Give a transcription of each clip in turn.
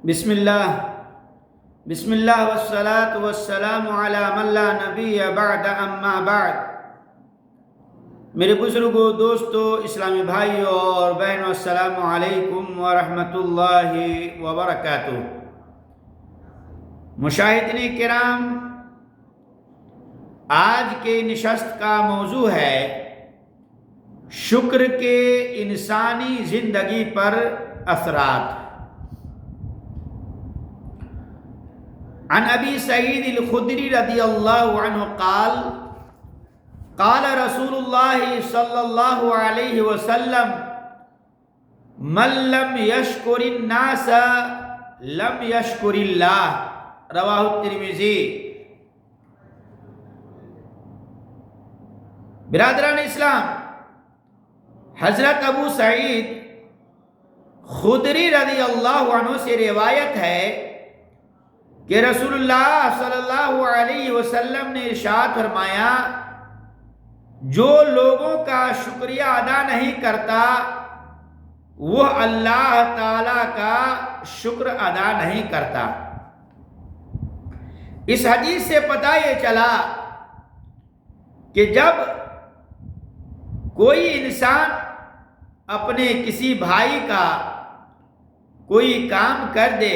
بسم اللہ والصلاة والسلام علی من لا نبی بعد اما بعد۔ میرے بزرگوں، دوستوں، اسلامی بھائیوں اور بہنوں، السلام علیکم ورحمۃ اللہ وبرکاتہ۔ مشاہدین کرام، آج کے نشست کا موضوع ہے شکر کے انسانی زندگی پر اثرات۔ عن ابی سعید الخدری رضی اللہ عنہ قال قال رسول اللہ صلی اللہ علیہ وسلم من لم یشکر الناس لم یشکر اللہ، رواہ الترمذی۔ برادران اسلام، حضرت ابو سعید خدری رضی اللہ عنہ سے روایت ہے کہ رسول اللہ صلی اللہ علیہ وسلم نے ارشاد فرمایا، جو لوگوں کا شکریہ ادا نہیں کرتا وہ اللہ تعالی کا شکر ادا نہیں کرتا۔ اس حدیث سے پتہ یہ چلا کہ جب کوئی انسان اپنے کسی بھائی کا کوئی کام کر دے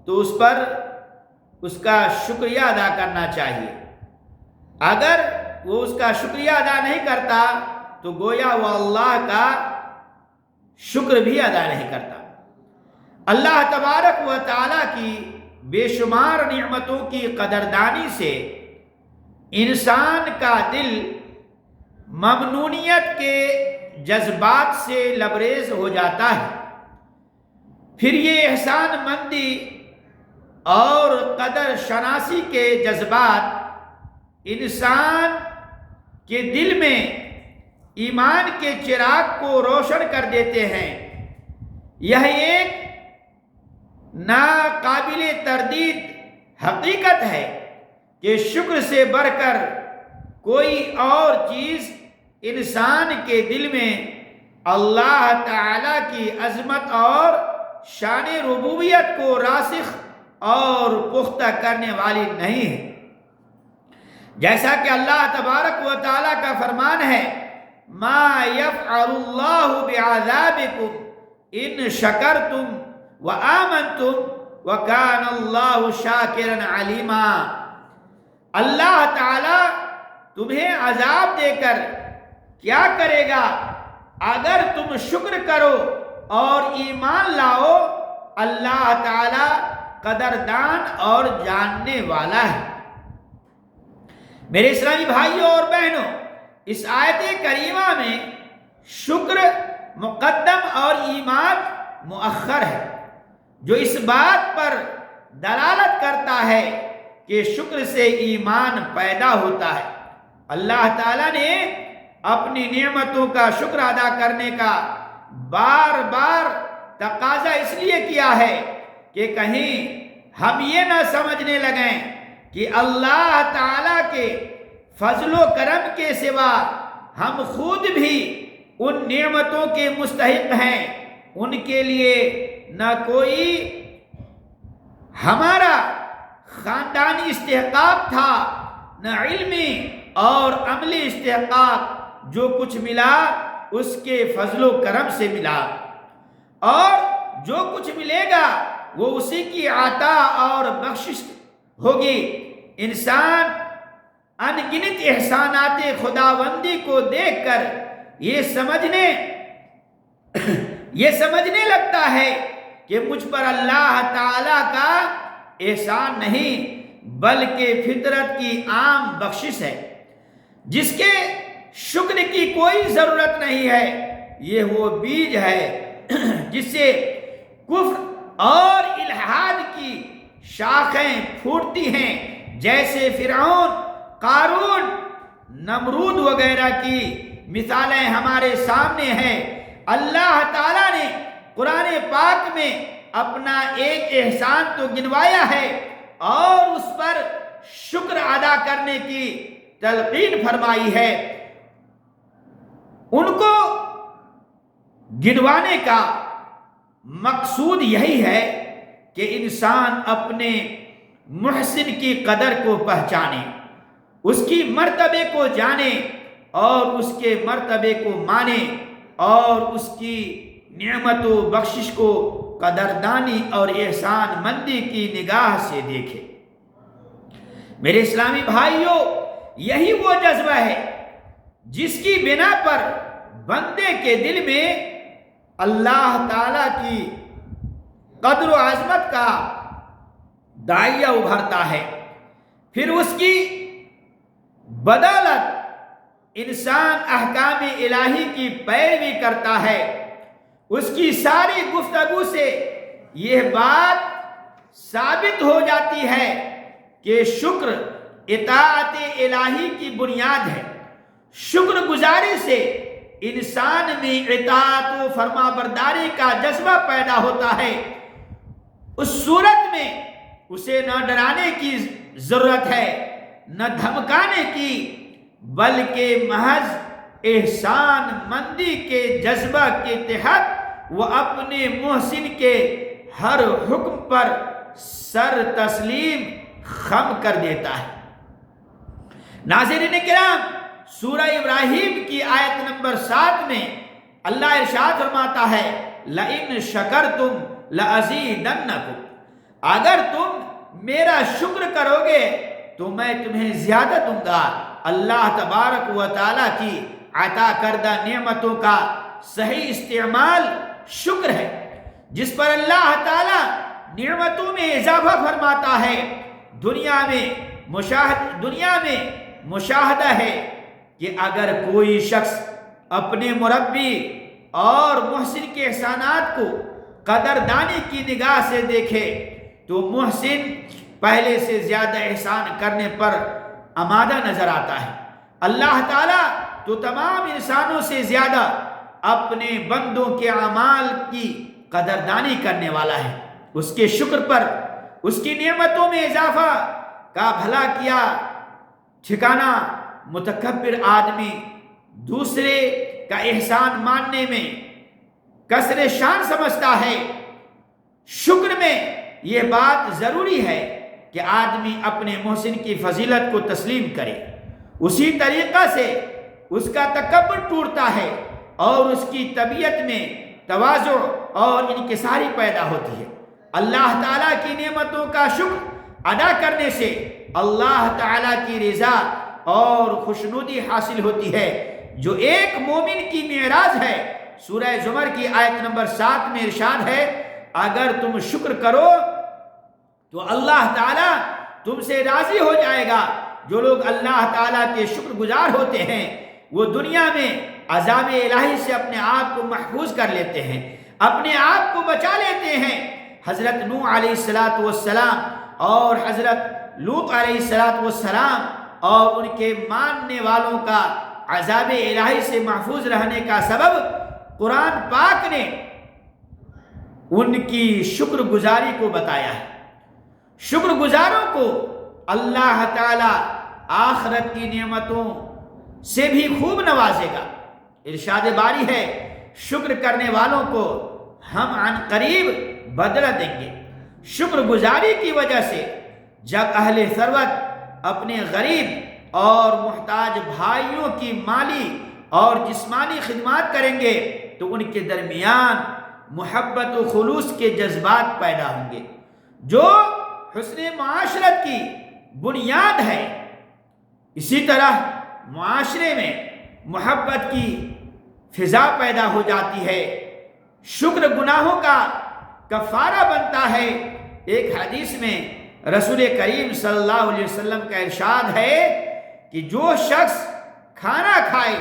تو اس پر اس کا شکریہ ادا کرنا چاہیے۔ اگر وہ اس کا شکریہ ادا نہیں کرتا تو گویا وہ اللہ کا شکر بھی ادا نہیں کرتا۔ اللہ تبارک و تعالیٰ کی بے شمار نعمتوں کی قدردانی سے انسان کا دل ممنونیت کے جذبات سے لبریز ہو جاتا ہے۔ پھر یہ احسان مندی اور قدر شناسی کے جذبات انسان کے دل میں ایمان کے چراغ کو روشن کر دیتے ہیں۔ یہ ایک ناقابل تردید حقیقت ہے کہ شکر سے بڑھ کر کوئی اور چیز انسان کے دل میں اللہ تعالی کی عظمت اور شان ربوبیت کو راسخ اور پختہ کرنے والی نہیں ہے۔ جیسا کہ اللہ تبارک و تعالیٰ کا فرمان ہے، ما یفعل اللہ بعذابکم ان شکرتم وآمنتم وکان اللہ شاکرا علیما۔ اللہ تعالیٰ تمہیں عذاب دے کر کیا کرے گا اگر تم شکر کرو اور ایمان لاؤ۔ اللہ تعالیٰ قدردان اور جاننے والا ہے۔ میرے اسلامی بھائیوں اور بہنوں، اس آیت کریمہ میں شکر مقدم اور ایمان مؤخر ہے، جو اس بات پر دلالت کرتا ہے کہ شکر سے ایمان پیدا ہوتا ہے۔ اللہ تعالیٰ نے اپنی نعمتوں کا شکر ادا کرنے کا بار بار تقاضا اس لیے کیا ہے کہ کہیں ہم یہ نہ سمجھنے لگیں کہ اللہ تعالیٰ کے فضل و کرم کے سوا ہم خود بھی ان نعمتوں کے مستحق ہیں۔ ان کے لیے نہ کوئی ہمارا خاندانی استحقاق تھا، نہ علمی اور عملی استحقاق۔ جو کچھ ملا اس کے فضل و کرم سے ملا، اور جو کچھ ملے گا وہ اسی کی عطا اور بخشش ہوگی۔ انسان ان گنت احسانات خداوندی کو دیکھ کر یہ سمجھنے لگتا ہے کہ مجھ پر اللہ تعالی کا احسان نہیں بلکہ فطرت کی عام بخشش ہے، جس کے شکر کی کوئی ضرورت نہیں ہے۔ یہ وہ بیج ہے جس سے کفر اور الحاد کی شاخیں پھوٹتی ہیں، جیسے فرعون، قارون، نمرود وغیرہ کی مثالیں ہمارے سامنے ہیں۔ اللہ تعالیٰ نے قرآن پاک میں اپنا ایک احسان تو گنوایا ہے اور اس پر شکر ادا کرنے کی تلقین فرمائی ہے۔ ان کو گنوانے کا مقصود یہی ہے کہ انسان اپنے محسن کی قدر کو پہچانے، اس کی مرتبے کو جانے اور اس کے مرتبے کو مانے اور اس کی نعمت و بخشش کو قدردانی اور احسان مندی کی نگاہ سے دیکھے۔ میرے اسلامی بھائیوں، یہی وہ جذبہ ہے جس کی بنا پر بندے کے دل میں اللہ تعالیٰ کی قدر و عظمت کا داعیہ ابھرتا ہے، پھر اس کی بدولت انسان احکام الہی کی پیروی کرتا ہے۔ اس کی ساری گفتگو سے یہ بات ثابت ہو جاتی ہے کہ شکر اطاعت الہی کی بنیاد ہے۔ شکر گزاری سے انسان میں اطاعت و فرما برداری کا جذبہ پیدا ہوتا ہے۔ اس صورت میں اسے نہ ڈرانے کی ضرورت ہے نہ دھمکانے کی، بلکہ محض احسان مندی کے جذبہ کے تحت وہ اپنے محسن کے ہر حکم پر سر تسلیم خم کر دیتا ہے۔ ناظرین کرام، سورہ ابراہیم کی آیت نمبر 7 میں اللہ ارشاد فرماتا ہے لَإِن شَكَرْتُمْ لَأَزِيدَنَّكُمْ، اگر تم میرا شکر کرو گے تو میں تمہیں زیادہ دوں گا۔ اللہ تبارک و تعالیٰ کی عطا کردہ نعمتوں کا صحیح استعمال شکر ہے، جس پر اللہ تعالیٰ نعمتوں میں اضافہ فرماتا ہے۔ دنیا میں مشاہدہ ہے کہ اگر کوئی شخص اپنے مربی اور محسن کے احسانات کو قدردانی کی نگاہ سے دیکھے تو محسن پہلے سے زیادہ احسان کرنے پر آمادہ نظر آتا ہے۔ اللہ تعالیٰ تو تمام انسانوں سے زیادہ اپنے بندوں کے اعمال کی قدردانی کرنے والا ہے۔ اس کے شکر پر اس کی نعمتوں میں اضافہ کا بھلا کیا ٹھکانہ متکبر آدمی دوسرے کا احسان ماننے میں کسر شان سمجھتا ہے۔ شکر میں یہ بات ضروری ہے کہ آدمی اپنے محسن کی فضیلت کو تسلیم کرے، اسی طریقہ سے اس کا تکبر ٹوٹتا ہے اور اس کی طبیعت میں تواضع اور انکساری پیدا ہوتی ہے۔ اللہ تعالیٰ کی نعمتوں کا شکر ادا کرنے سے اللہ تعالیٰ کی رضا اور خوشنودی حاصل ہوتی ہے، جو ایک مومن کی معراج ہے۔ سورہ زمر کی آیت نمبر 7 میں ارشاد ہے اگر تم شکر کرو تو اللہ تعالیٰ تم سے راضی ہو جائے گا۔ جو لوگ اللہ تعالیٰ کے شکر گزار ہوتے ہیں وہ دنیا میں عذاب الہی سے اپنے آپ کو محفوظ کر لیتے ہیں، اپنے آپ کو بچا لیتے ہیں۔ حضرت نوح علیہ السلام اور حضرت لوط علیہ السلام اور ان کے ماننے والوں کا عذاب الہی سے محفوظ رہنے کا سبب قرآن پاک نے ان کی شکر گزاری کو بتایا ہے۔ شکر گزاروں کو اللہ تعالی آخرت کی نعمتوں سے بھی خوب نوازے گا۔ ارشاد باری ہے شکر کرنے والوں کو ہم عن قریب بدلہ دیں گے۔ شکر گزاری کی وجہ سے جب اہل ثروت اپنے غریب اور محتاج بھائیوں کی مالی اور جسمانی خدمات کریں گے تو ان کے درمیان محبت و خلوص کے جذبات پیدا ہوں گے، جو حسن معاشرت کی بنیاد ہے۔ اسی طرح معاشرے میں محبت کی فضا پیدا ہو جاتی ہے۔ شکر گناہوں کا کفارہ بنتا ہے۔ ایک حدیث میں رسول کریم صلی اللہ علیہ وسلم کا ارشاد ہے کہ جو شخص کھانا کھائے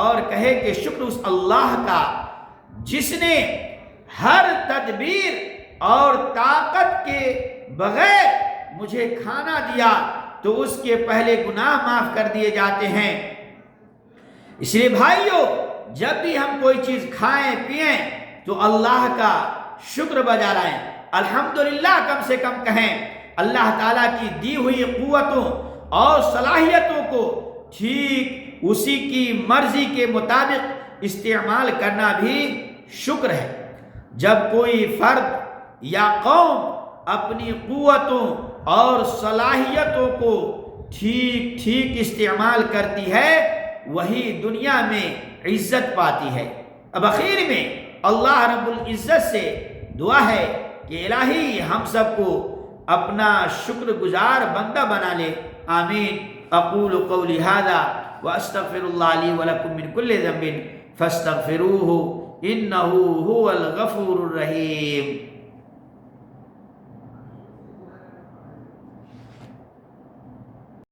اور کہے کہ شکر اس اللہ کا جس نے ہر تدبیر اور طاقت کے بغیر مجھے کھانا دیا، تو اس کے پہلے گناہ معاف کر دیے جاتے ہیں۔ اس لیے بھائیو، جب بھی ہم کوئی چیز کھائیں پئیں تو اللہ کا شکر بجا لائیں، الحمدللہ کم سے کم کہیں۔ اللہ تعالیٰ کی دی ہوئی قوتوں اور صلاحیتوں کو ٹھیک اسی کی مرضی کے مطابق استعمال کرنا بھی شکر ہے۔ جب کوئی فرد یا قوم اپنی قوتوں اور صلاحیتوں کو ٹھیک ٹھیک استعمال کرتی ہے وہی دنیا میں عزت پاتی ہے۔ اب آخر میں اللہ رب العزت سے دعا ہے کہ الہی ہم سب کو اپنا شکر گزار بندہ بنا لے، آمین۔ اقول قولی ھذا واستغفر اللہ لی ولکم من کل ذنب فاستغفروہ انہ ھو الغفور الرحیم۔